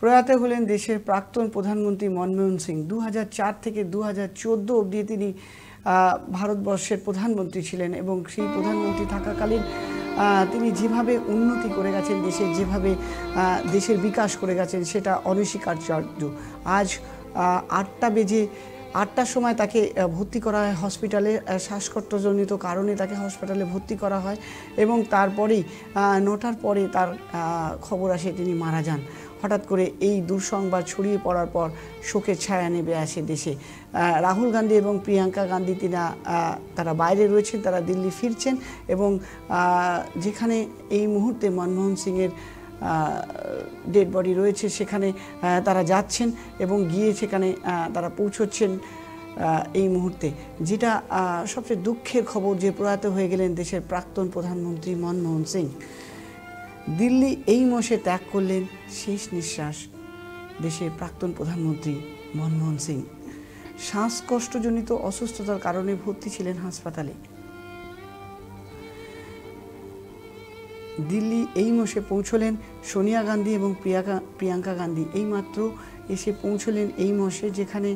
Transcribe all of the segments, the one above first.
প্রয়াত হলেন দেশের প্রাক্তন প্রধানমন্ত্রী মনমোহন সিং। 2004 থেকে 2014 অবধি তিনি ভারতবর্ষের প্রধানমন্ত্রী ছিলেন এবং সেই প্রধানমন্ত্রী থাকাকালীন তিনি যেভাবে উন্নতি করে গেছেন, যেভাবে দেশের বিকাশ করে গেছেন সেটা অনস্বীকার্য। আজ 8টার সময় তাকে ভর্তি করা হয় হসপিটালে, শ্বাসকষ্টজনিত কারণে তাকে হসপিটালে ভর্তি করা হয় এবং তারপরেই 9টার পরে তার খবর আসে তিনি মারা যান। হঠাৎ করে এই দুঃসংবাদ ছড়িয়ে পড়ার পর শোকের ছায়া নেমে আসে দেশে। রাহুল গান্ধী এবং প্রিয়াঙ্কা গান্ধী তারা বাইরে রয়েছেন, তারা দিল্লি ফিরছেন এবং যেখানে এই মুহূর্তে মনমোহন সিংয়ের ডেড বডি রয়েছে সেখানে তারা যাচ্ছেন এবং গিয়ে সেখানে তারা পৌঁছচ্ছেন এই মুহূর্তে। যেটা সবচেয়ে দুঃখের খবর যে প্রয়াত হয়ে গেলেন দেশের প্রাক্তন প্রধানমন্ত্রী মনমোহন সিং। দিল্লি এই মাসে ত্যাগ করলেন শেষ নিঃশ্বাস দেশের প্রাক্তন প্রধানমন্ত্রী মনমোহন সিং। শ্বাসকষ্টজনিত অসুস্থতার কারণে ভর্তি ছিলেন হাসপাতালে। দিল্লি এই মাসে পৌঁছলেন সোনিয়া গান্ধী এবং প্রিয়াঙ্কা গান্ধী এইমাত্র এসে পৌঁছলেন এই মাসে, যেখানে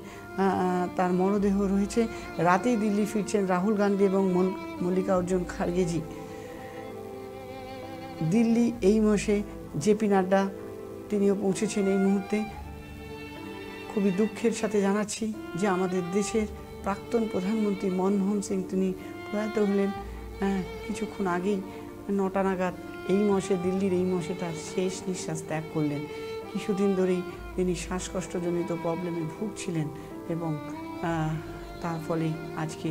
তার মরদেহ রয়েছে। রাতেই দিল্লি ফিরছেন রাহুল গান্ধী এবং মল্লিকার্জুন খাড়গেজি। দিল্লি এই মাসে জেপি নাড্ডা তিনিও পৌঁছেছেন এই মুহূর্তে। খুবই দুঃখের সাথে জানাচ্ছি যে আমাদের দেশের প্রাক্তন প্রধানমন্ত্রী মনমোহন সিং তিনি প্রয়াত হলেন কিছুক্ষণ আগেই 9টা নাগাদ এই মাসে। দিল্লির এই মাসে তার শেষ নিঃশ্বাস ত্যাগ করলেন। কিছুদিন ধরেই তিনি শ্বাসকষ্টজনিত প্রবলেমে ভুগছিলেন এবং তার ফলে আজকে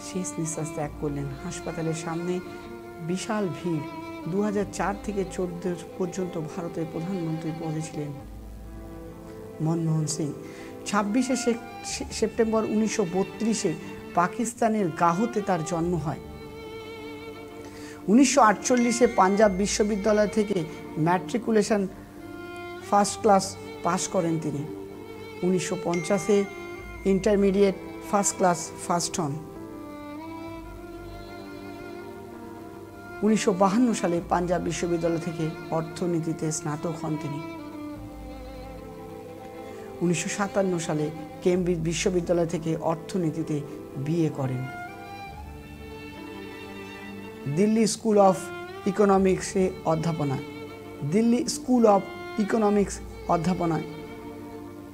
শেষ নিঃশ্বাস ত্যাগ করলেন। হাসপাতালের সামনে বিশাল ভিড়। 2004 থেকে 2014 পর্যন্ত ভারতের প্রধানমন্ত্রী পদে ছিলেন মনমোহন সিং। 26শে সেপ্টেম্বর 1932-এ পাকিস্তানের গাহতে তার জন্ম হয়। 1948-এ পাঞ্জাব বিশ্ববিদ্যালয় থেকে ম্যাট্রিকুলেশন ফার্স্ট ক্লাস পাস করেন তিনি। 1950-এ ইন্টারমিডিয়েট ফার্স্ট ক্লাস ফার্স্ট হন। 1952 সালে পাঞ্জাব বিশ্ববিদ্যালয় থেকে অর্থনীতিতে স্নাতক হন তিনি। 1957 সালে কেমব্রিজ বিশ্ববিদ্যালয় থেকে অর্থনীতিতে বিএ করেন। দিল্লি স্কুল অফ ইকোনমিক্সে দিল্লি স্কুল অফ ইকোনমিক্স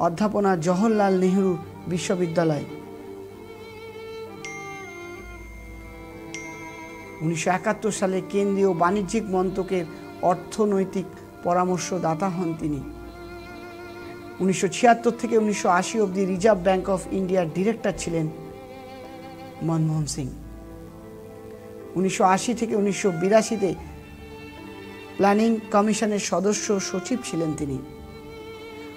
অধ্যাপনা জওহরলাল নেহরু বিশ্ববিদ্যালয়। 1971 সালে কেন্দ্রীয় বাণিজ্যিক মন্ত্রকের অর্থনৈতিক পরামর্শদাতা হন তিনি। 1976 থেকে 1980 অবধি রিজার্ভ ব্যাংক অফ ইন্ডিয়ার ডিরেক্টর ছিলেন মনমোহন সিং। 1980 থেকে 1982-তে প্ল্যানিং কমিশনের সদস্য সচিব ছিলেন তিনি।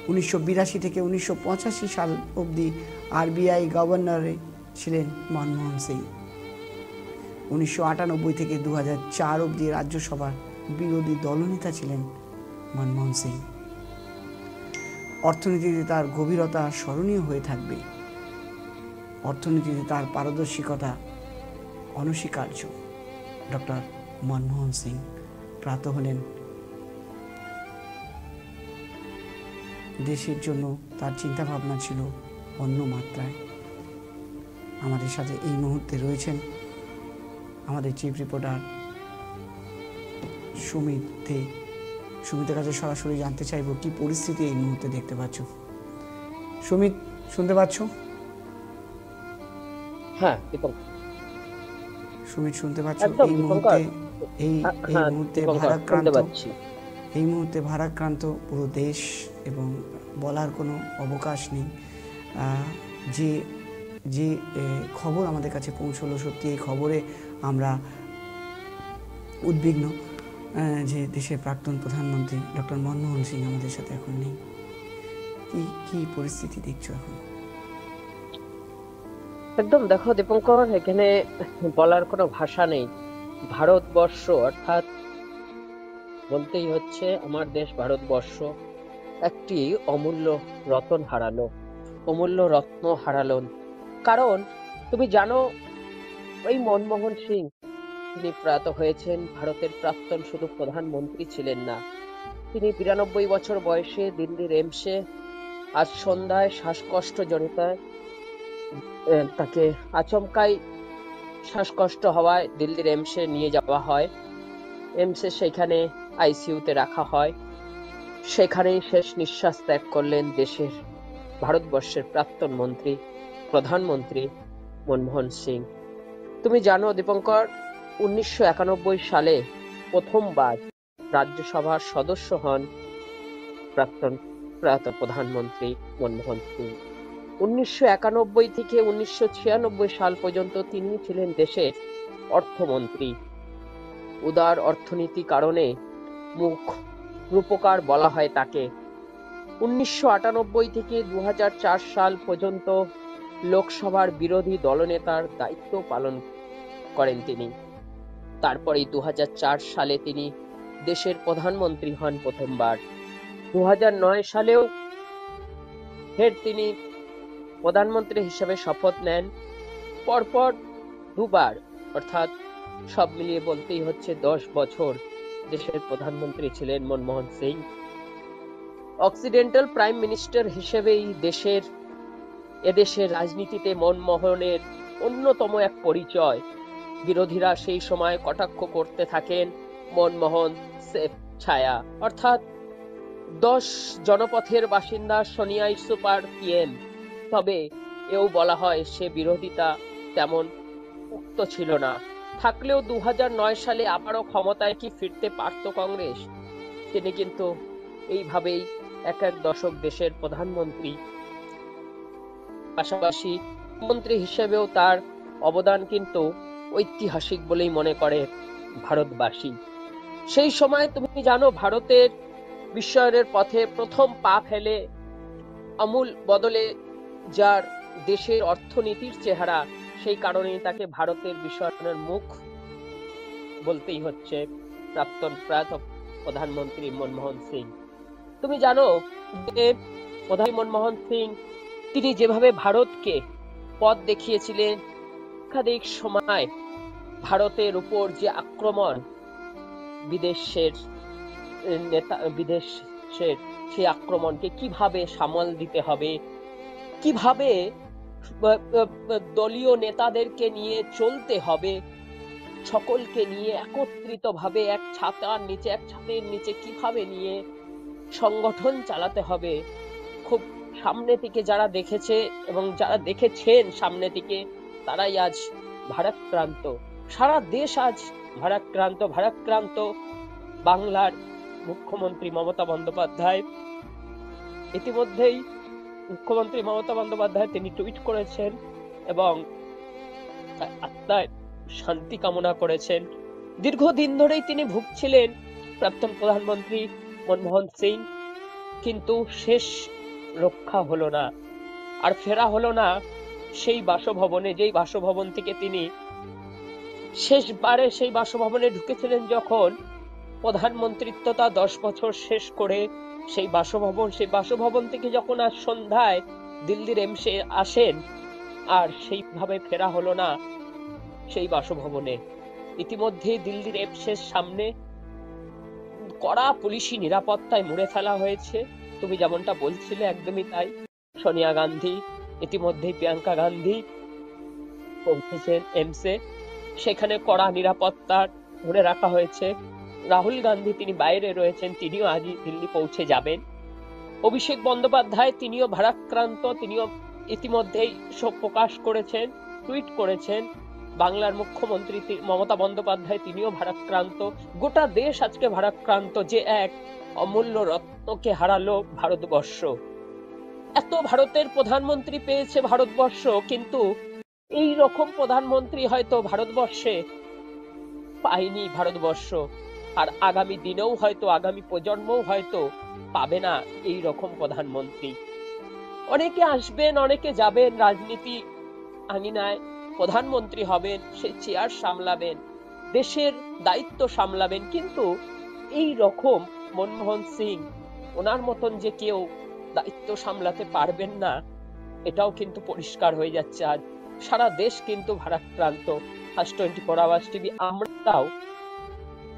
1982 থেকে 1985 সাল অবধি আরবিআই গভর্নরে ছিলেন মনমোহন সিং। 1998 থেকে 2004 অবধি রাজ্যসভার বিরোধী দলনেতা ছিলেন মনমোহন সিং। অর্থনীতিতে তার গভীরতা স্মরণীয় হয়ে থাকবে। অর্থনীতিতে তার পারদর্শিকতা অনস্বীকার্য। ডক্টর মনমোহন সিং প্রয়াত হলেন। দেশের জন্য তার চিন্তাভাবনা ছিল অন্য মাত্রায়। আমাদের সাথে এই মুহূর্তে রয়েছেন আমাদের চিফ রিপোর্টার সুমিতের কাছে সরাসরি জানতে চাইব কি পরিস্থিতি এই মুহূর্তে দেখতে পাচ্ছ। সুমিত, শুনতে পাচ্ছ? হ্যাঁ সুমিত, শুনতে পাচ্ছ? এই মুহূর্তে ভারাক্রান্ত পুরো দেশ এবং বলার কোনো অবকাশ নেই। যে খবর আমাদের কাছে পৌঁছলো, সত্যি এই খবরে আমরা উদ্বিগ্ন যে দেশের প্রাক্তন প্রধানমন্ত্রী ডক্টর মনমোহন সিং আমাদের সাথে এখন নেই। কি পরিস্থিতি দেখছো এখন? একদম দেখো দীপঙ্কর, এখানে বলার কোনো ভাষা নেই। ভারতবর্ষ অর্থাৎ বলতেই হচ্ছে আমার দেশ ভারতবর্ষ একটি অমূল্য রত্ন হারালো। কারণ তুমি জানো এই মনমোহন সিং তিনি প্রয়াত হয়েছেন। ভারতের প্রাক্তন শুধু প্রধানমন্ত্রী ছিলেন না, তিনি 92 বছর বয়সে দিল্লির এমসে আজ সন্ধ্যায় শ্বাসকষ্ট জনিতায় তাকে আচমকাই শ্বাসকষ্ট হওয়ায় দিল্লির এমসে নিয়ে যাওয়া হয়। এমসে সেখানে আইসিইউতে রাখা হয়। সেখানেই শেষ নিঃশ্বাস ত্যাগ করলেন দেশের ভারতবর্ষের প্রাক্তন মন্ত্রী প্রধানমন্ত্রী মনমোহন সিং। তুমি জানো দীপঙ্কর, 1991 সালে প্রথমবার রাজ্যসভার সদস্য হন প্রয়াত প্রধানমন্ত্রী মনমোহন সিং। 1991 থেকে 1996 সাল পর্যন্ত তিনি ছিলেন দেশের অর্থমন্ত্রী। উদার অর্থনীতি কারণে মুখ রূপকার বলা হয় তাকে। 1998 থেকে 2004 সাল পর্যন্ত লোকসভার বিরোধী দলনেতার দায়িত্ব পালন করেন তিনি। তারপরে 2004 সালে তিনি দেশের প্রধানমন্ত্রী হন প্রথমবার। 2009 সালেও ফের তিনি প্রধানমন্ত্রী হিসেবে শপথ নেন। পরপর দুবার, অর্থাৎ সব মিলিয়ে বলতেই হচ্ছে 10 বছর দেশের প্রধানমন্ত্রী ছিলেন Manmohan Singh. Occidental prime minister হিসেবেই এদেশের রাজনীতিতে মনমোহনের অন্যতম এক পরিচয়। বিরোধীরা সেই সময় কটাক্ষ করতে থাকেন মনমোহন সেফ ছায়া, অর্থাৎ 10 জনপথের বাসিন্দা সোনিয়াই সুপার পিএম। তবে এও বলা হয় সে বিরোধিতা তেমন উক্ত ছিল না। থাকলেও 2009 সালে আবারও ক্ষমতায় কি ফিরতে পারত কংগ্রেস? তিনি কিন্তু এইভাবেই এক দশক দেশের প্রধানমন্ত্রী, পাশাপাশি মন্ত্রী হিসেবেও তার অবদান কিন্তু ঐতিহাসিক বলেই মনে করে ভারতবাসী। সেই সময় তুমি জানো ভারতের বিশ্বায়নের পথে প্রথম পা ফেলে আমূল বদলে যার দেশের অর্থনীতির চেহারা, সেই কারণেই তাকে ভারতের বিশ্বায়নের মুখ বলতেই হচ্ছে প্রয়াত প্রধানমন্ত্রী মনমোহন সিং। তুমি জানো যে প্রধানমন্ত্রী মনমোহন সিং তিনি যেভাবে ভারতকে পথ দেখিয়েছিলেন, একাধিক সময় ভারতের উপর যে আক্রমণ, বিদেশের সেই আক্রমণকে কিভাবে সামাল দিতে হবে, কিভাবে দলীয় নেতাদেরকে নিয়ে চলতে হবে, সকলকে নিয়ে একত্রিতভাবে এক ছাতের নিচে কিভাবে নিয়ে সংগঠন চালাতে হবে, খুব সামনে থেকে যারা দেখেছে এবং যারা দেখেছেন সামনে থেকে তারাই আজ ভারাক্রান্ত। সারা দেশ আজ ভারাক্রান্ত। বাংলার মুখ্যমন্ত্রী মমতা বন্দ্যোপাধ্যায়, ইতিমধ্যেই মুখ্যমন্ত্রী মমতা বন্দ্যোপাধ্যায় তিনি টুইট করেছেন এবং আত্মায় শান্তি কামনা করেছেন। দীর্ঘদিন ধরেই তিনি ভুগছিলেন প্রাক্তন প্রধানমন্ত্রী মনমোহন সিং, কিন্তু শেষ রক্ষা হলো না, আর ফেরা হলো না সেই বাসভবনে, যেই বাসভবন থেকে তিনি শেষবারে সেই বাসভবনে ঢুকেছিলেন যখন প্রধানমন্ত্রিত্বটা 10 বছর শেষ করে। সেই বাসভবন থেকে যখন আজ সন্ধ্যায় দিল্লির এমসে আসেন, আর সেইভাবে ফেরা হলো না সেই বাসভবনে। ইতিমধ্যে দিল্লির এমসের সামনে কড়া পুলিশি নিরাপত্তায় মুড়ে ফেলা হয়েছে। তুমি যেমনটা বলছিলে একদমই তাই। সোনিয়া গান্ধী, ইতিমধ্যেই প্রিয়াঙ্কা গান্ধী পৌঁছেছেন এমসে, সেখানে কড়া নিরাপত্তার ধরে রাখা হয়েছে। রাহুল গান্ধী তিনি বাইরে রয়েছেন, তিনিও আজই দিল্লি পৌঁছে যাবেন। অভিষেক বন্দ্যোপাধ্যায় তিনিও ভারাক্রান্ত, তিনিও ইতিমধ্যেই শোক প্রকাশ করেছেন, টুইট করেছেন। বাংলার মুখ্যমন্ত্রী মমতা বন্দ্যোপাধ্যায় তিনিও ভারাক্রান্ত। গোটা দেশ আজকে ভারাক্রান্ত যে এক অমূল্য রত্নকে হারালো ভারতবর্ষ। এত ভারতের প্রধানমন্ত্রী পেয়েছে ভারতবর্ষ, কিন্তু এই রকম প্রধানমন্ত্রী হয়তো ভারতবর্ষে পায়নি ভারতবর্ষ, আর আগামী দিনেও হয়তো আগামী প্রজন্মও হয়তো পাবে না এই রকম প্রধানমন্ত্রী। অনেকে আসবেন, অনেকে যাবেন, রাজনীতি আঙিনায় প্রধানমন্ত্রী হবেন, সে চেয়ার সামলাবেন, দেশের দায়িত্ব সামলাবেন, কিন্তু এই রকম মনমোহন সিং ওনার মতন যে কেউ দায়িত্ব সামলাতে পারবেন না, এটাও কিন্তু পরিষ্কার হয়ে যাচ্ছে। আজ সারা দেশ কিন্তু ভারাক্রান্ত। আজ 24 আওয়ার্স টিভি আমরাও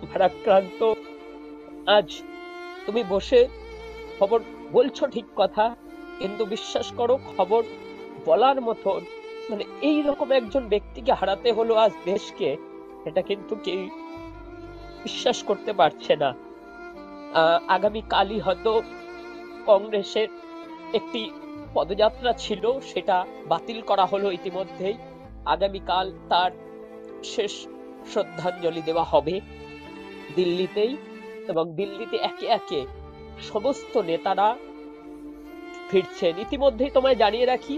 ভারাক্রান্ত। আজ তুমি বসে খবর বলছো ঠিক কথা, কিন্তু বিশ্বাস করো খবর বলার মতন মানে এই রকম একজন ব্যক্তিকে হারাতে হলো আজ দেশকে, এটা কিন্তু কেউ বিশ্বাস করতে পারছে না। আগামী কালই হয়তো কংগ্রেসের একটি পদযাত্রা ছিল, সেটা বাতিল করা হলো ইতিমধ্যেই। আগামীকাল তার শেষ শ্রদ্ধাঞ্জলি দেওয়া হবে দিল্লিতেই, এবং দিল্লিতে একে একে সমস্ত নেতারা ফিরছেন। ইতিমধ্যেই তোমায় জানিয়ে রাখি,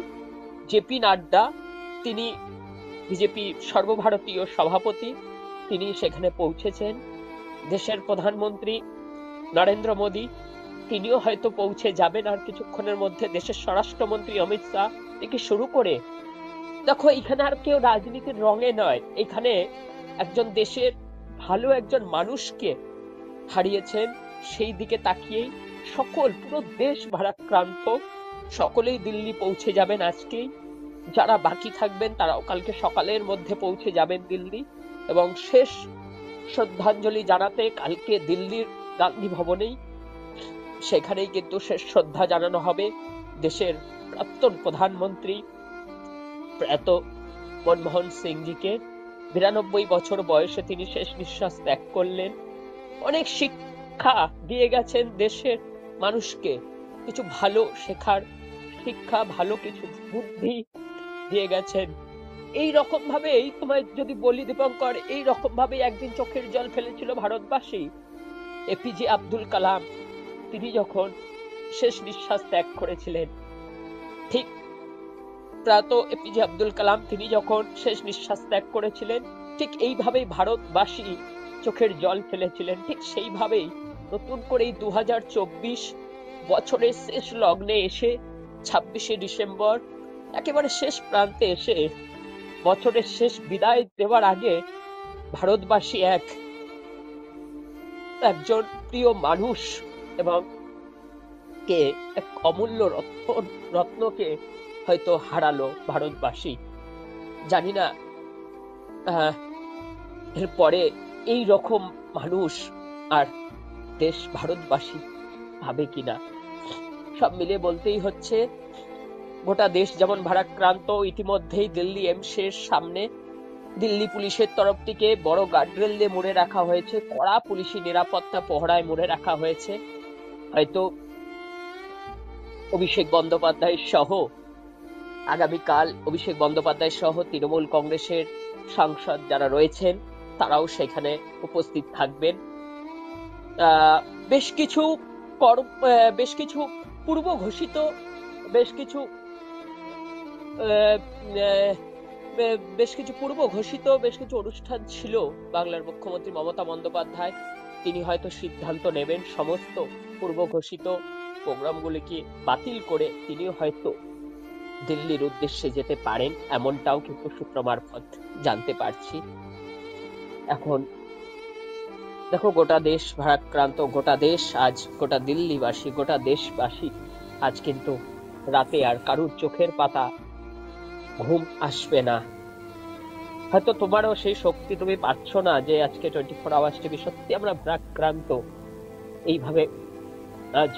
জেপি নাড্ডা, তিনি বিজেপি সর্বভারতীয় সভাপতি, তিনি সেখানে পৌঁছেছেন। দেশের প্রধানমন্ত্রী নরেন্দ্র মোদী, তিনিও হয়তো পৌঁছে যাবেন আর কিছুক্ষণের মধ্যে। দেশের স্বরাষ্ট্রমন্ত্রী অমিত শাহ থেকে শুরু করে, দেখো এখানে আর কেউ রাজনীতির রঙে নয়, এখানে একজন দেশের ভালো একজন মানুষকে হারিয়েছেন, সেই দিকে তাকিয়েই সকল পুরো দেশ ভারাক্রান্ত। সকলেই দিল্লি পৌঁছে যাবেন আজকেই, যারা বাকি থাকবেন তারাও কালকে সকালের মধ্যে পৌঁছে যাবেন দিল্লি, এবং শেষ শ্রদ্ধাঞ্জলি জানাতে কালকে দিল্লির গান্ধী ভবনেই, সেখানেই কিন্তু শেষ শ্রদ্ধা জানানো হবে দেশের প্রাক্তন প্রধানমন্ত্রী প্রয়াত মনমোহন সিংজিকে। 92 বছর বয়সে তিনি শেষ নিঃশ্বাস ত্যাগ করলেন। অনেক শিক্ষা দিয়ে গেছেন দেশের মানুষকে, কিছু ভালো শেখার শিক্ষা, ভালো কিছু বুদ্ধি দিয়ে গেছেন। এই রকম ভাবেই তোমায় যদি বলি দীপঙ্কর, এই রকম ভাবে একদিন চোখের জল ফেলেছিল ভারতবাসী এপিজে আব্দুল কালাম। তিনি যখন শেষ নিঃশ্বাস ত্যাগ করেছিলেন, ঠিক প্রয়াত এপিজে আব্দুল কালাম তিনি যখন শেষ নিঃশ্বাস ত্যাগ করেছিলেন, ঠিক এইভাবেই ভারতবাসী চোখের জল ফেলেছিলেন। ঠিক সেইভাবেই নতুন করে 2024 বছরের শেষ লগ্নে এসে 26শে ডিসেম্বর একেবারে শেষ প্রান্তে এসে বছরের শেষ বিদায় দেওয়ার আগে ভারতবাসী একজন প্রিয় মানুষ এবং কে এক অমূল্য রত্নকে হয়তো হারালো ভারতবাসী। জানি না এরপরে এই রকম মানুষ আর দেশ ভারতবাসী ভাবে কিনা। সব মিলে বলতেই হচ্ছে গোটা দেশ যেমন ভারাক্রান্ত। ইতিমধ্যেই দিল্লি এমসের সামনে দিল্লি পুলিশের তরফ থেকে বড় গার্ডরেল দিয়ে মুড়ে রাখা হয়েছে, কড়া পুলিশি নিরাপত্তা পহরায় মুড়ে রাখা হয়েছে। হয়তো অভিষেক বন্দ্যোপাধ্যায় সহ আগামীকাল অভিষেক বন্দ্যোপাধ্যায় সহ তৃণমূল কংগ্রেসের সাংসদ যারা রয়েছেন তারাও সেখানে উপস্থিত থাকবেন। বেশ কিছু পূর্ব ঘোষিত বেশ কিছু অনুষ্ঠান ছিল। বাংলার মুখ্যমন্ত্রী মমতা বন্দ্যোপাধ্যায় তিনি হয়তো সিদ্ধান্ত নেবেন সমস্ত পূর্ব ঘোষিত প্রোগ্রামগুলিকে বাতিল করে তিনিও হয়তো দিল্লির উদ্দেশ্যে যেতে পারেন, এমনটাও কিন্তু সূত্র মারফত জানতে পারছি। এখন দেখো গোটা দেশ ভারাক্রান্ত, গোটা দেশ আজ, গোটা দিল্লিবাসী, গোটা দেশবাসী আজ কিন্তু রাতে আর কারুর চোখের পাতা ঘুম আসবে না। হয়তো তোমারও সেই শক্তি তুমি পাচ্ছ না যে আজকে 24 আওয়ার্স টিভি সত্যি আমরা ভারাক্রান্ত, এইভাবে আজ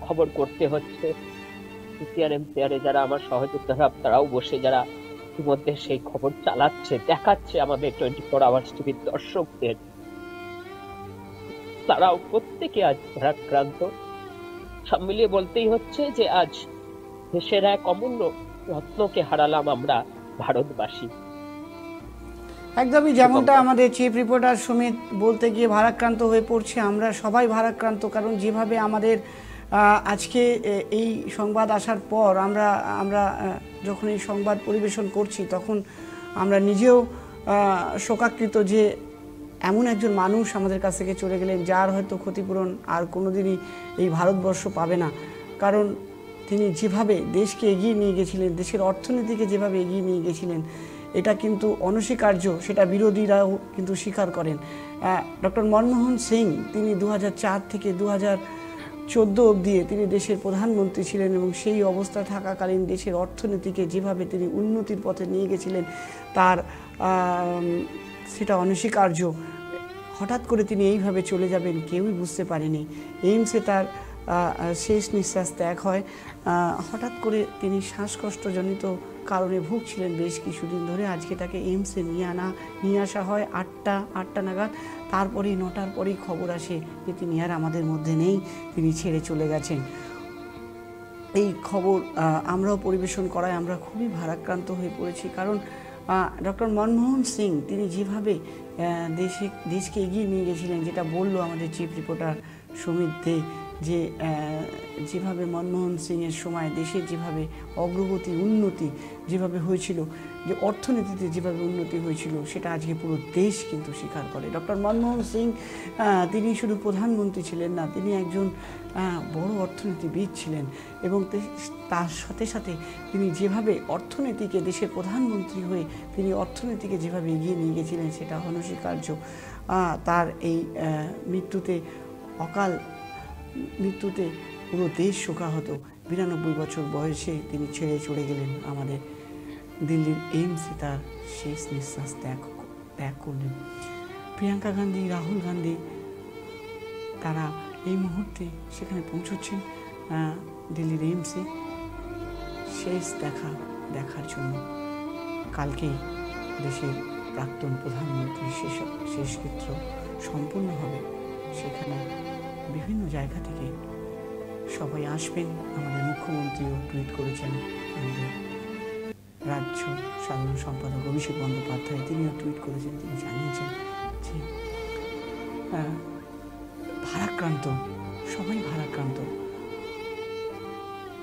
খবর করতে হচ্ছে। সিআরএম যারা আমার সহযোদ্ধারা তারাও বসে যারা ইতিমধ্যে সেই খবর চালাচ্ছে, দেখাচ্ছে আমাদের 24 আওয়ার্স টিভির দর্শকদের, তারাও প্রত্যেকে আজ ভারাক্রান্ত। সব মিলিয়ে বলতেই হচ্ছে যে আজ দেশের এক অমূল্য রত্নকে হারালাম আমরা ভারতবাসী। একদমই যেমনটা আমাদের চিফ রিপোর্টার সুমিত বলতে গিয়ে ভারাক্রান্ত হয়ে পড়ছে, আমরা সবাই ভারাক্রান্ত। কারণ যেভাবে আমাদের আজকে এই সংবাদ আসার পর আমরা যখন এই সংবাদ পরিবেশন করছি তখন আমরা নিজেও শোকাকৃত যে এমন একজন মানুষ আমাদের কাছ থেকে চলে গেলেন যার হয়তো ক্ষতিপূরণ আর কোনোদিনই এই ভারতবর্ষ পাবে না। কারণ তিনি যেভাবে দেশকে এগিয়ে নিয়ে গেছিলেন, দেশের অর্থনীতিকে যেভাবে এগিয়ে নিয়ে গেছিলেন, এটা কিন্তু অনস্বীকার্য, সেটা বিরোধীরাও কিন্তু স্বীকার করেন। ডক্টর মনমোহন সিং তিনি 2004 থেকে 2014 অবধি তিনি দেশের প্রধানমন্ত্রী ছিলেন এবং সেই অবস্থা থাকাকালীন দেশের অর্থনীতিকে যেভাবে তিনি উন্নতির পথে নিয়ে গেছিলেন তার সেটা অনস্বীকার্য। হঠাৎ করে তিনি এইভাবে চলে যাবেন কেউই বুঝতে পারেনি। এইমসে তার শেষ নিঃশ্বাস ত্যাগ হয়। হঠাৎ করে তিনি শ্বাসকষ্টজনিত কারণে ভুগছিলেন বেশ কিছুদিন ধরে। আজকে তাকে এইমসে নিয়ে আসা হয় আটটা নাগাদ। তারপরেই 9টার পরেই খবর আসে যে তিনি আর আমাদের মধ্যে নেই, তিনি ছেড়ে চলে গেছেন। এই খবর আমরাও পরিবেশন করায় আমরা খুবই ভারাক্রান্ত হয়ে পড়েছি। কারণ ডক্টর মনমোহন সিং তিনি যেভাবে দেশকে এগিয়ে নিয়ে গেছিলেন, যেটা বললো আমাদের চিফ রিপোর্টার সুমিত দে, যে যেভাবে মনমোহন সিংয়ের সময় দেশের যেভাবে অগ্রগতি উন্নতি যেভাবে হয়েছিল, যে অর্থনীতিতে যেভাবে উন্নতি হয়েছিল, সেটা আজকে পুরো দেশ কিন্তু স্বীকার করে। ডক্টর মনমোহন সিং তিনি শুধু প্রধানমন্ত্রী ছিলেন না, তিনি একজন বড় অর্থনীতিবিদ ছিলেন এবং তার সাথে সাথে তিনি যেভাবে অর্থনীতিকে, দেশের প্রধানমন্ত্রী হয়ে তিনি অর্থনীতিকে যেভাবে এগিয়ে নিয়ে গেছিলেন সেটা অনস্বীকার্য। তার এই অকাল মৃত্যুতে পুরো দেশ শোকাহত। 92 বছর বয়সে তিনি ছেড়ে চলে গেলেন আমাদের। দিল্লির এইমসে তার শেষ নিঃশ্বাস ত্যাগ করলেন। প্রিয়াঙ্কা গান্ধী, রাহুল গান্ধী তারা এই মুহূর্তে সেখানে পৌঁছচ্ছেন দিল্লির এইমসে শেষ দেখার জন্য। কালকেই দেশের প্রাক্তন প্রধানমন্ত্রীর শেষকৃত্য সম্পূর্ণ হবে। সেখানে বিভিন্ন জায়গা থেকে সবাই আসবেন। আমাদের মুখ্যমন্ত্রীও টুইট করেছেন, আমাদের রাজ্য সাধারণ সম্পাদক অভিষেক বন্দ্যোপাধ্যায় তিনিও টুইট করেছেন। তিনি জানিয়েছেন যে ভারাক্রান্ত, সবাই ভারাক্রান্ত।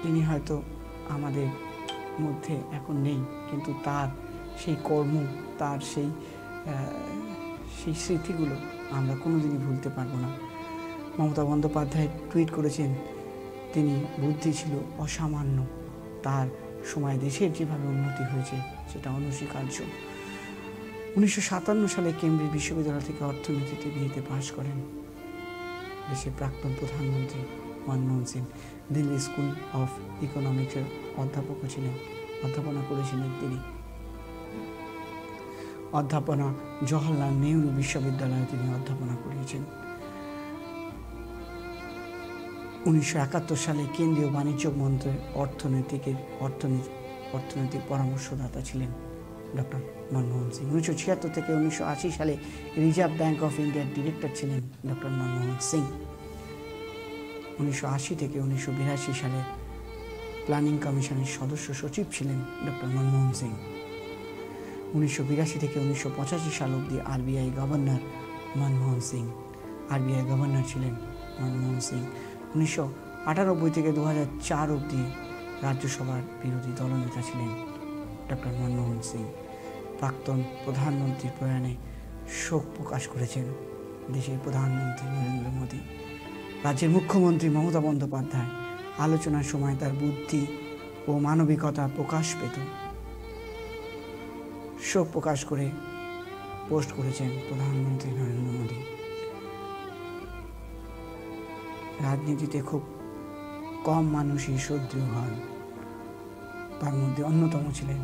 তিনি হয়তো আমাদের মধ্যে এখন নেই, কিন্তু তার সেই কর্ম, তার সেই স্মৃতিগুলো আমরা কোনোদিনই ভুলতে পারবো না। মমতা বন্দ্যোপাধ্যায় টুইট করেছেন, তিনি বুদ্ধি ছিল অসামান্য, তার সময় দেশের যেভাবে উন্নতি হয়েছে সেটা অনস্বীকার্য। 1957 সালে কেমব্রিজ বিশ্ববিদ্যালয় থেকে অর্থনীতিতে বিএতে পাশ করেন দেশের প্রাক্তন প্রধানমন্ত্রী মনমোহন সিং। দিল্লি স্কুল অফ ইকোনমিক্সের অধ্যাপকও ছিলেন, অধ্যাপনা করেছিলেন তিনি। জওহরলাল নেহরু বিশ্ববিদ্যালয়ে তিনি অধ্যাপনা করিয়েছেন। 1971 সালে কেন্দ্রীয় বাণিজ্য মন্ত্রকের অর্থনৈতিক পরামর্শদাতা ছিলেন ডক্টর মনমোহন সিং। 1976 থেকে 1980 সালে রিজার্ভ ব্যাংক অফ ইন্ডিয়ার ডিরেক্টর ছিলেন ডক্টর মনমোহন সিং। 1980 থেকে 1982 সালে প্ল্যানিং কমিশনের সদস্য সচিব ছিলেন ডক্টর মনমোহন সিং। 1982 থেকে 1985 সাল অবধি RBI governor Manmohan Singh. RBI governor ছিলেন মনমোহন সিং। 1998 থেকে 2004 অবধি রাজ্যসভার বিরোধী দলনেতা ছিলেন ডক্টর মনমোহন সিং। প্রাক্তন প্রধানমন্ত্রীর প্রয়াণে শোক প্রকাশ করেছেন দেশের প্রধানমন্ত্রী নরেন্দ্র মোদী। রাজ্যের মুখ্যমন্ত্রী মমতা বন্দ্যোপাধ্যায় আলোচনার সময় তার বুদ্ধি ও মানবিকতা প্রকাশ পেত শোক প্রকাশ করে পোস্ট করেছেন প্রধানমন্ত্রী নরেন্দ্র মোদী। রাজনীতিতে খুব কম মানুষই শ্রদ্ধেয় হন, তার মধ্যে অন্যতম ছিলেন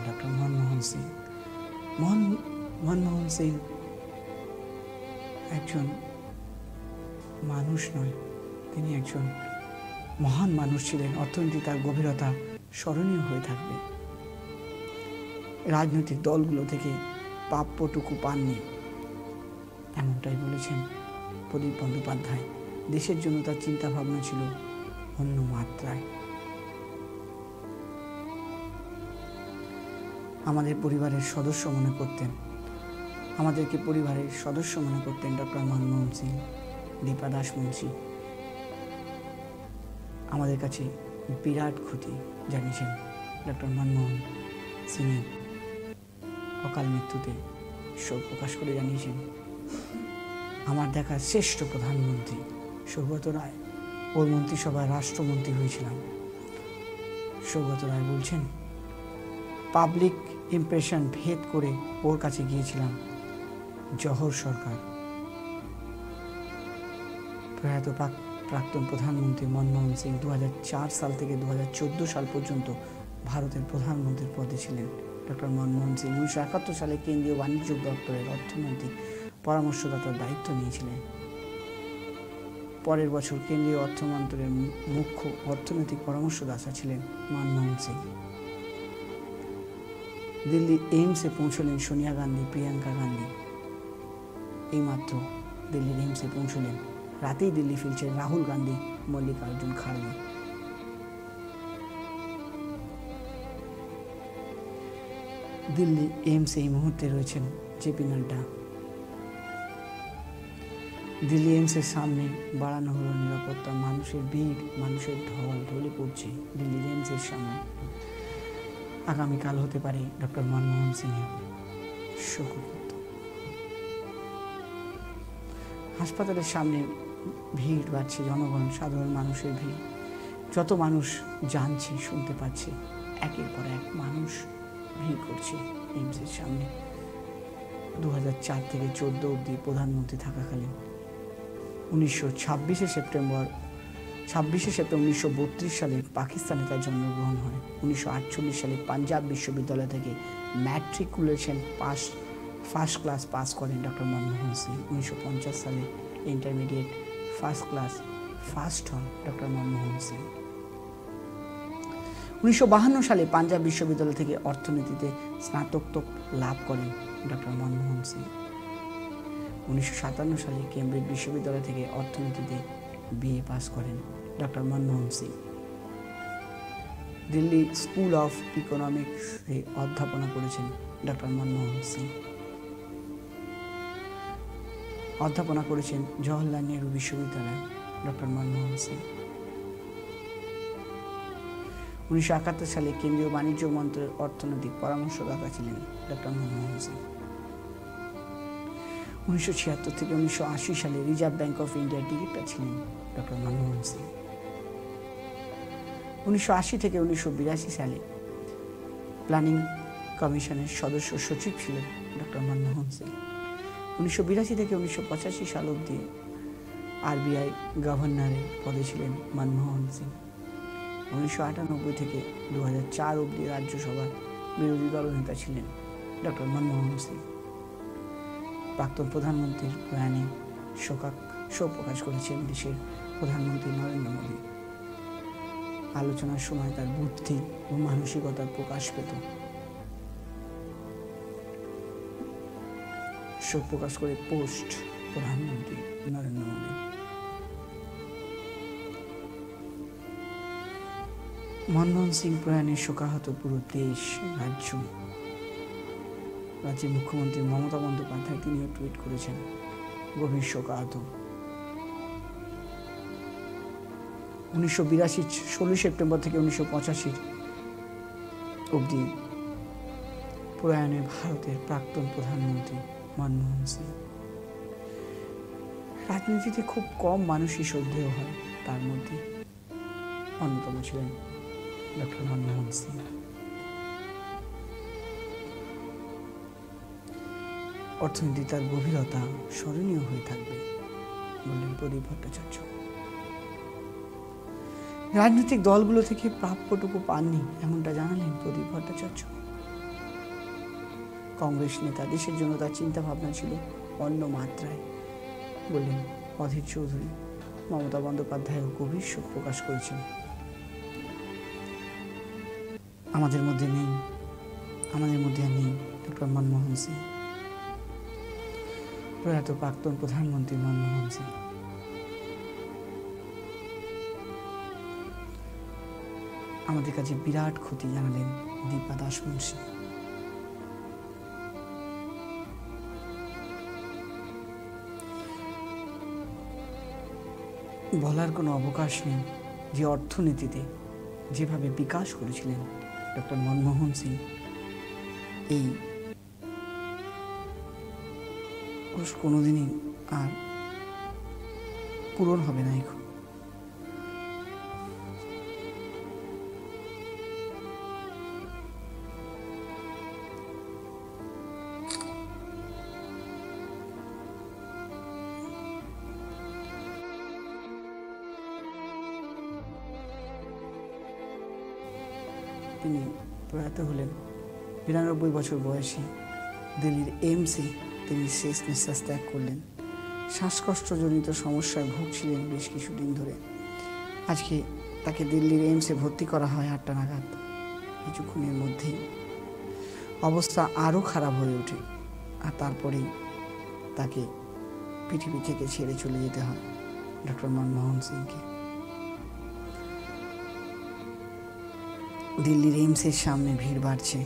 ডক্টর মনমোহন সিং। মনমোহন সিং একজন মানুষ নয়, তিনি একজন মহান মানুষ ছিলেন। অর্থনীতি তার গভীরতা স্মরণীয় হয়ে থাকবে। রাজনৈতিক দলগুলো থেকে প্রাপ্যটুকু পাননি, এমনটাই বলেছেন প্রদীপ বন্দ্যোপাধ্যায়। দেশের জন্য তার চিন্তা ভাবনা ছিল অন্য মাত্রায়। আমাদেরকে পরিবারের সদস্য মনে করতেন ডক্টর মনমোহন সিং। দীপা দাস মুন্সি আমাদের কাছে বিরাট ক্ষতি জানিয়েছেন ডক্টর মনমোহন সিংয়ের অকাল মৃত্যুতে শোক প্রকাশ করে জানিয়েছেন, আমার দেখা শ্রেষ্ঠ প্রধানমন্ত্রী সৌগত রায়, ওর মন্ত্রিসভায় রাষ্ট্রমন্ত্রী হয়েছিলাম। সৌগত রায় বলছেন, পাবলিক ইমপ্রেশন ভেদ করে ওর কাছে গিয়েছিলাম। জওহর সরকার। প্রয়াত প্রাক্তন প্রধানমন্ত্রী মনমোহন সিং 2004 সাল থেকে 2014 সাল পর্যন্ত ভারতের প্রধানমন্ত্রীর পদে ছিলেন। ডক্টর মনমোহন সিং 1971 সালে কেন্দ্রীয় বাণিজ্য দপ্তরের অর্থমন্ত্রী পরামর্শদাতার দায়িত্ব নিয়েছিলেন। পরের বছর কেন্দ্রীয় অর্থমন্ত্রকের মুখ্য অর্থনৈতিক পরামর্শদাতা ছিলেন মনমোহন সিং। দিল্লি এইমসে পৌঁছলেন সোনিয়া গান্ধী, প্রিয়াঙ্কা গান্ধী। এইমাত্র দিল্লির এইমসে পৌঁছলেন, রাতেই দিল্লি ফিরছেন রাহুল গান্ধী, মল্লিকার্জুন খাড়গে। দিল্লি এইমসে এই মুহূর্তে রয়েছেন জেপি নাড্ডা। দিল্লি এইমসের সামনে বাড়ানো হলো নিরাপত্তা, মানুষের ভিড়, মানুষের ঢল ঢলে পড়ছে দিল্লি এইমসের সামনে। আগামীকাল হতে পারে ডক্টর মনমোহন সিংয়ের শোককৃত্য। হাসপাতালের সামনে ভিড় বাড়ছে, জনগণ, সাধারণ মানুষের ভিড়। যত মানুষ জানছে, শুনতে পাচ্ছে, একের পর এক মানুষ ভিড় করছে এইমসের সামনে। 2004 থেকে 2014 অবধি প্রধানমন্ত্রী থাকাকালীন 26শে সেপ্টেম্বর 1932 সালে পাকিস্তানে তার জন্মগ্রহণ হয়। 1948 সালে পাঞ্জাব বিশ্ববিদ্যালয় থেকে ম্যাট্রিকুলেশন ফার্স্ট ক্লাস পাস করেন ডক্টর মনমোহন সিং। 1950 সালে ইন্টারমিডিয়েট ফার্স্ট ক্লাস ফার্স্ট হন ডক্টর মনমোহন সিং। 1952 সালে পাঞ্জাব বিশ্ববিদ্যালয় থেকে অর্থনীতিতে স্নাতকোত্তর লাভ করেন ডক্টর মনমোহন সিং। 1957 সালে কেমব্রিজ বিশ্ববিদ্যালয় থেকে অর্থনীতিতে বিএ পাস করেন doctor Manmohan Singh. Delhi school of ইকোনমিক্সে অধ্যাপনা করেছেন ডক্টর মনমোহন সিং। অধ্যাপনা করেছেন জওহরলাল নেহরু বিশ্ববিদ্যালয়ে ডক্টর মনমোহন সিং। 1971 সালে কেন্দ্রীয় বাণিজ্য মন্ত্রকের অর্থনৈতিক পরামর্শদাতা ছিলেন ডক্টর মনমোহন সিং। 1976 থেকে 1980 সালে রিজার্ভ ব্যাংক অফ ইন্ডিয়ার ডিরেক্টর ছিলেন ডক্টর মনমোহন সিং। 1980 থেকে 1982 সালে প্ল্যানিং কমিশনের সদস্য সচিব ছিলেন ডক্টর মনমোহন সিং। 1982 থেকে 1985 সাল অবধি আরবিআই গভর্নরের পদে ছিলেন মনমোহন সিং। 1998 থেকে 2004 অবধি রাজ্যসভার বিরোধী দলনেতা ছিলেন ডক্টর মনমোহন সিং। প্রাক্তন প্রধানমন্ত্রীর প্রয়াণে শোক প্রকাশ করেছেন দেশের প্রধানমন্ত্রী নরেন্দ্র মোদী। আলোচনার সময় তার বুদ্ধি ও মানসিকতার প্রকাশ পেত। শোক প্রকাশ করে পোস্ট প্রধানমন্ত্রী নরেন্দ্র মোদী। মনমোহন সিং প্রয়াণে শোকাহত পুরো দেশ, রাজ্যের মুখ্যমন্ত্রী মমতা বন্দ্যোপাধ্যায় তিনিও টুইট করেছেন, গভীর শোকাহত। 1982 16 সেপ্টেম্বর থেকে 1985 অবধি প্রয়াণে ভারতের প্রাক্তন প্রধানমন্ত্রী মনমোহন সিং। রাজনীতিতে খুব কম মানুষই শ্রদ্ধেয় হয়, তার মধ্যে অন্যতম ছিলেন ডক্টর মনমোহন সিং। অর্থনীতি তার গভীরতা স্মরণীয় হয়ে থাকবে বললেন প্রদীপ ভট্টাচার্য। রাজনৈতিক দলগুলো থেকে প্রাপ্যটুকু পাননি এমনটা জানালেন প্রদীপ ভট্টাচার্য। কংগ্রেস নেতা, দেশের জন্য তার চিন্তা ভাবনা ছিল অন্য মাত্রায় বললেন অধীর চৌধুরী। মমতা বন্দ্যোপাধ্যায়ও গভীর শোক প্রকাশ করেছেন। আমাদের মধ্যে আর নেই ডক্টর মনমোহন সিং। প্রয়াত প্রাক্তন প্রধানমন্ত্রী মনমোহন সিং। আমাদের কাছে বিরাট ক্ষতি জানালেন দীপা দাসমুন্সী। বলার কোনো অবকাশ নেই যে অর্থনীতিতে যেভাবে বিকাশ করেছিলেন ডক্টর মনমোহন সিং, এই কোনোদিনই আর পূরণ হবে না। এখন তিনি প্রয়াত হলেন 92 বছর বয়সে। দিল্লির এইমসে তিনি শেষ নিঃশ্বাস ত্যাগ করলেন। শ্বাসকষ্টজনিত সমস্যায় ভুগছিলেন বেশ কিছুদিন ধরে। আজকে তাকে দিল্লির এইমসে ভর্তি করা হয় 8টা নাগাদ। কিছুক্ষণের মধ্যেই অবস্থা আরও খারাপ হয়ে ওঠে, আর তারপরেই তাকে পৃথিবী থেকে ছেড়ে চলে যেতে হয় ডক্টর মনমোহন সিংকে। দিল্লির এইমসের সামনে ভিড় বাড়ছে।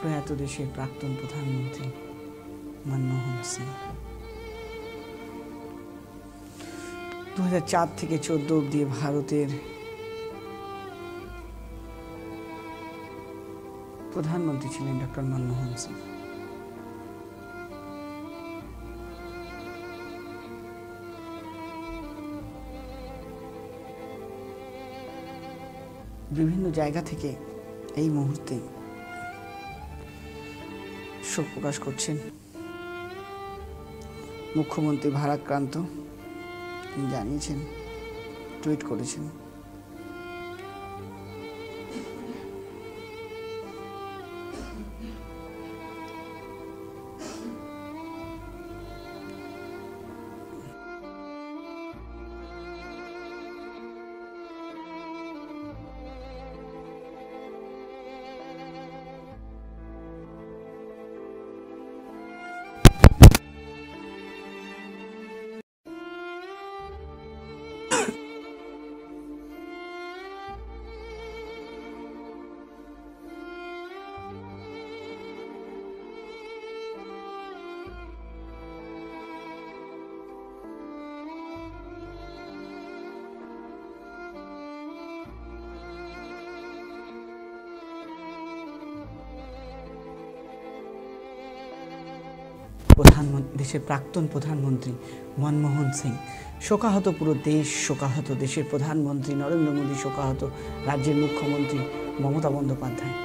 প্রয়াত দেশের প্রাক্তন প্রধানমন্ত্রী মনমোহন সিং 2004 থেকে 2014 অবধি ভারতের প্রধানমন্ত্রী ছিলেন ডক্টর মনমোহন সিং। বিভিন্ন জায়গা থেকে এই মুহূর্তে শোক প্রকাশ করছেন মুখ্যমন্ত্রী ভারাক্রান্ত। তিনি জানিয়েছেন, টুইট করেছেন, দেশের প্রাক্তন প্রধানমন্ত্রী মনমোহন সিং শোকাহত, পুরো দেশ শোকাহত, দেশের প্রধানমন্ত্রী নরেন্দ্র মোদী শোকাহত, রাজ্যের মুখ্যমন্ত্রী মমতা বন্দ্যোপাধ্যায়।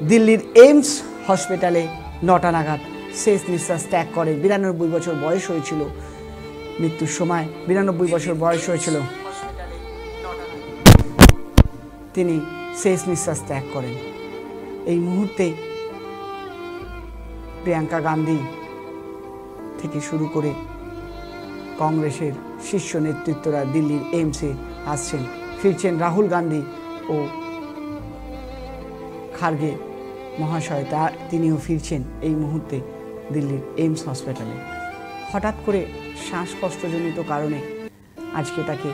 দিল্লির এইমস হসপিটালে 9টা নাগাদ শেষ নিঃশ্বাস ত্যাগ করেন। 92 বছর বয়স হয়েছিল মৃত্যুর সময়, 92 বছর বয়স হয়েছিল। তিনি শেষ নিঃশ্বাস ত্যাগ করেন। এই মুহূর্তে প্রিয়াঙ্কা গান্ধী থেকে শুরু করে কংগ্রেসের শীর্ষ নেতৃত্বরা দিল্লির এইমসে আসছেন, ফিরছেন। রাহুল গান্ধী ও খার্গে মহাশয় তিনিও ফিরছেন এই মুহূর্তে দিল্লির এইমস হসপিটালে। হঠাৎ করে শ্বাসকষ্টজনিত কারণে আজকে তাকে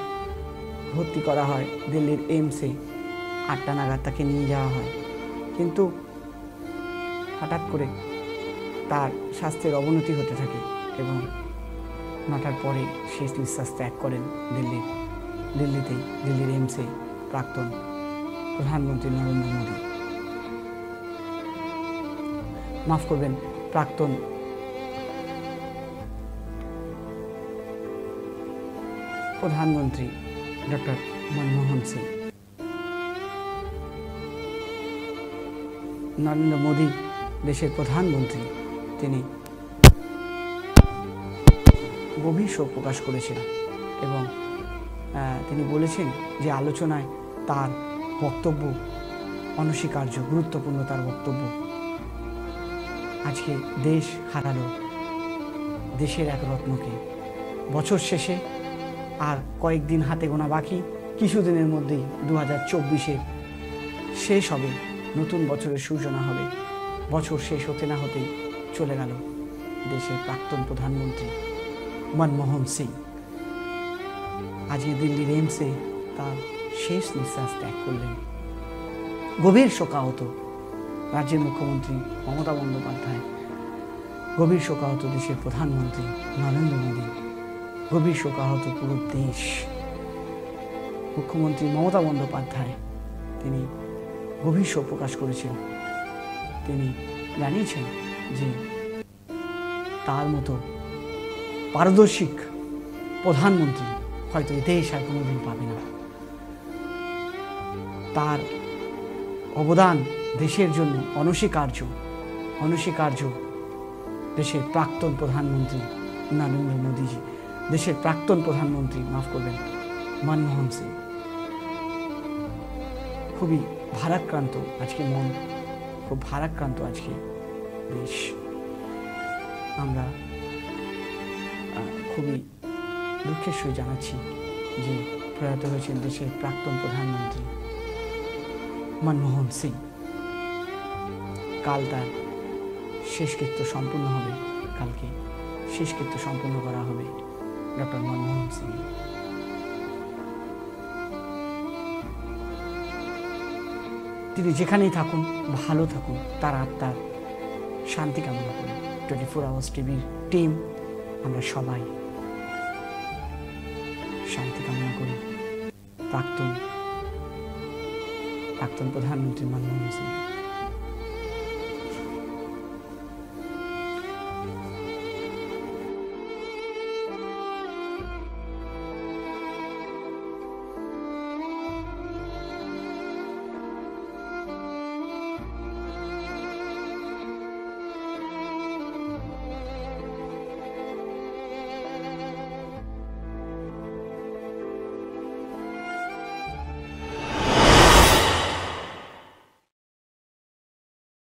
ভর্তি করা হয় দিল্লির এইমসে। 8টা নাগাদ তাকে নিয়ে যাওয়া হয়, কিন্তু হঠাৎ করে তার স্বাস্থ্যের অবনতি হতে থাকে এবং 9টার পরে শেষ নিঃশ্বাস ত্যাগ করেন দিল্লির এইমসে প্রাক্তন প্রধানমন্ত্রী নরেন্দ্র মোদী। মাফ করবেন, প্রাক্তন প্রধানমন্ত্রী ডক্টর মনমোহন সিং। নরেন্দ্র মোদী দেশের প্রধানমন্ত্রী, তিনি গভীর শোক প্রকাশ করেছেন এবং তিনি বলেছেন যে আলোচনায় তার বক্তব্য অনস্বীকার্য, গুরুত্বপূর্ণ তার বক্তব্য। আজকে দেশ হারালো দেশের এক রত্নকে। বছর শেষে আর কয়েকদিন হাতে গোনা বাকি, কিছুদিনের মধ্যেই 2024-এর শেষ হবে, নতুন বছরের সূচনা হবে। বছর শেষ হতে না হতেই চলে গেল দেশের প্রাক্তন প্রধানমন্ত্রী মনমোহন সিং। আজকে দিল্লির এইমসে তার শেষ নিঃশ্বাস ত্যাগ করলেন। গভীর শোকাহত রাজ্যের মুখ্যমন্ত্রী মমতা বন্দ্যোপাধ্যায়, গভীর শোকাহত দেশের প্রধানমন্ত্রী নরেন্দ্র মোদী, গভীর শোকাহত পুরো দেশ। মুখ্যমন্ত্রী মমতা বন্দ্যোপাধ্যায় তিনি গভীর শোক প্রকাশ করেছেন। তিনি জানিয়েছেন যে তার মতো পারদর্শী প্রধানমন্ত্রী হয়তো দেশ আর কোনোদিন পাবে না। তার অবদান দেশের জন্য অনস্বীকার্য। দেশের প্রাক্তন প্রধানমন্ত্রী নরেন্দ্র মোদীজি, দেশের প্রাক্তন প্রধানমন্ত্রী মনমোহন সিং। খুবই ভারাক্রান্ত আজকে মন, খুব ভারাক্রান্ত আজকে দেশ। আমরা খুবই দুঃখের সহিত জানাচ্ছি যে প্রয়াত হয়েছেন দেশের প্রাক্তন প্রধানমন্ত্রী মনমোহন সিং। কাল তার শেষকৃত্য সম্পূর্ণ হবে, কালকে শেষকৃত্য সম্পূর্ণ করা হবে ডক্টর মনমোহন সিং। তিনি যেখানেই থাকুন ভালো থাকুন, তার আত্মার শান্তি কামনা করি। 24 আওয়ার্স টিভির টিম আমরা সবাই শান্তি কামনা করি প্রাক্তন প্রধানমন্ত্রী মনমোহন সিং।